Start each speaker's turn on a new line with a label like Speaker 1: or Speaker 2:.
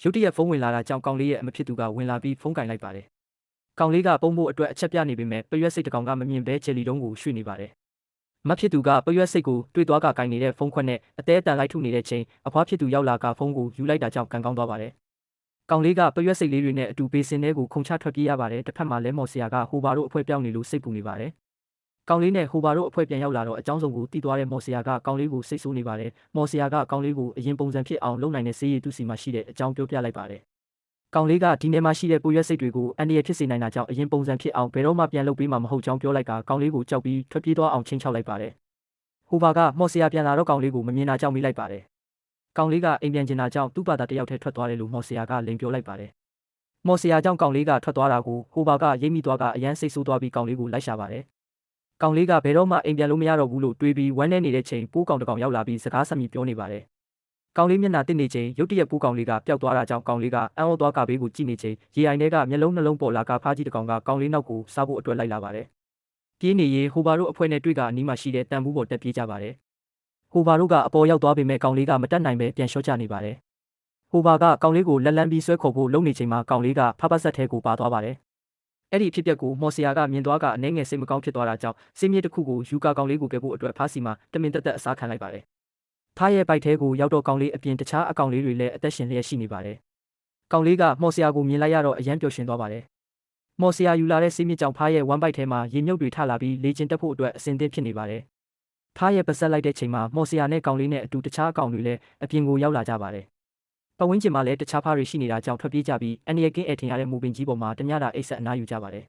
Speaker 1: ရုတ်တရက်ဖုန်းဝင်လာတာကြောင့်ကောင်လေးရဲ့အမဖြစ်သူကဝင်လာပြီးဖုန်းကင်လိုက်ပါတယ်။ကောင်လေးကပုံဖို့အတွက်အချက်ပြနေပေမဲ့ပရွက်စိတ်တကောင်ကမမြင်ဘဲချယ်လီတုံးကိုရွှေ့နေပါတယ်။မဖြစ်သူကပရွက်စိတ်ကိုတွေ့သွားကကင်နေတဲ့ဖုန်းခွက်နဲ့အသေးအတန်လိုက်ထုနေတဲ့ချိန်အဖွားဖြစ်သူရောက်လာကဖုန်းကိုယူလိုက်တာကြောင့်ကံကောင်းသွားပါတယ်။ကောင်လေးကပရွက်စိတ်လေးတွေနဲ့အတူဘေးစင်ထဲကိုခုန်ချထွက်ပြေးရပါတယ်။တစ်ဖက်မှာလဲမော်ဆရာကဟိုဘာတို့အဖွဲပြောင်းနေလို့စိတ်ပူနေပါတယ်။ကောင်လေးနဲ့ဟိုဘာတို့အဖွဲပြန်ရောက်လာတော့အကြောင်းစုံကိုတီးသွားတဲ့မော်ဆရာကကောင်လေးကိုစိတ်ဆိုးနေပါတယ်။မော်ဆရာကကောင်လေးကိုအရင်ပုံစံဖြစ်အောင်လုပ်နိုင်တဲ့စေးရည်သူစီမှာရှိတဲ့အကြောင်းပြောပြလိုက်ပါတယ်။ကောင်လေးကဒီနေ့မှရှိတဲ့ပရွက်စိတ်တွေကိုအန်ဒီရဖြစ်စေနိုင်တာကြောင့်အရင်ပုံစံဖြစ်အောင်ဘယ်တော့မှပြန်လုပ်ပေးမှာမဟုတ်ကြောင်းပြောလိုက်ကကောင်လေးကိုကြောက်ပြီးထွက်ပြေးသွားအောင်ချင်းချောက်လိုက်ပါတယ်။ဟိုဘာကမော်ဆရာပြန်လာတော့ကောင်လေးကိုမမြင်တာကြောင့်မိလိုက်ပါတယ်။ကောင်လေးကအိမ်ပြန်ကျင်တာကြောင့်သူ့ဘာသာတယောက်တည်းထွက်သွားတယ်လို့မော်ဆရာကလိန်ပြောလိုက်ပါတယ်။မော်ဆရာကြောင့်ကောင်လေးကထွက်သွားတာကိုဟိုဘာကရိပ်မိသွားကအရန်စိတ်ဆိုးသွားပြီးကောင်လေးကိုလိုက်ရှာပါတယ်။ကောင်လေးကဘယ်တော့မှအိမ်ပြန်လို့မရတော့ဘူးလို့တွေးပြီးဝမ်းနေနေတဲ့ချိန်ပိုးကောင်တစ်ကောင်ရောက်လာပြီးစကားဆက်မိပြောနေပါတယ်။ကောင်လေးမျက်နှာတစ်နေချိန်ရုတ်တရက်ပိုးကောင်လေးကပျောက်သွားတာကြောင့်ကောင်လေးကအံ့ဩသွားကဘေးကိုကြည့်နေချိန်ရေအိုင်ထဲကမျက်လုံးနှလုံးပေါ်လာကဖားကြီးတစ်ကောင်ကကောင်လေးနောက်ကိုစားဖို့အတွက်လိုက်လာပါတယ်။ပြေးနေရင်ဟိုဘာတို့အဖွဲ့နဲ့တွေ့ကအနီးမှာရှိတဲ့တန်ဘူးပေါ်တက်ပြေးကြပါတယ်။ဟိုဘာတို့ကအပေါ်ရောက်သွားပေမဲ့ကောင်လေးကမတက်နိုင်ပဲပြန်လျှော့ချနေပါတယ်။ဟိုဘာကကောင်လေးကိုလက်လန်းပြီးဆွဲခေါ်ဖို့လုပ်နေချိန်မှာကောင်လေးကဖဖဆက်ထဲကိုပါသွားပါတယ်။အဲ့ဒီအဖြစ်အပျက်ကိုမော်ဆရာကမြင်သွားကအနှဲငယ်စိတ်မကောင်းဖြစ်သွားတာကြောင့်စေးမြေတစ်ခုကိုယူကာကောင်လေးကိုကယ်ဖို့အတွက်ဖားစီမှာတမင်တက်တက်အစားခံလိုက်ပါတယ်။ဖားရဲ့ပိုက်ထဲကိုရောက်တော့ကောင်လေးအပြင်တခြားအကောင်လေးတွေလည်းအသက်ရှင်လျက်ရှိနေပါတယ်။ကောင်လေးကမော်ဆရာကိုမြင်လိုက်ရတော့အယမ်းပျော်ရွှင်သွားပါတယ်။မော်ဆရာယူလာတဲ့စေးမြေကြောင့်ဖားရဲ့ဝမ်းပိုက်ထဲမှာရေမြုပ်တွေထလာပြီးလေကျင်တက်ဖို့အတွက်အဆင်သင့်ဖြစ်နေပါတယ်။ဖားရဲ့ပါဆက်လိုက်တဲ့ချိန်မှာမော်ဆရာနဲ့ကောင်လေးနဲ့အတူတခြားအကောင်တွေလည်းအပြင်ကိုရောက်လာကြပါတယ်။ပတ်ဝန်းကျင်မှာလည်းတခြားဖားတွေရှိနေတာကြောင့်ထွက်ပြေးကြပြီးအန်ဒီရကင်းအဲထင်ရတဲ့မူပင်ကြီးပေါ်မှာတညတာအိတ်ဆက်အနားယူကြပါတယ်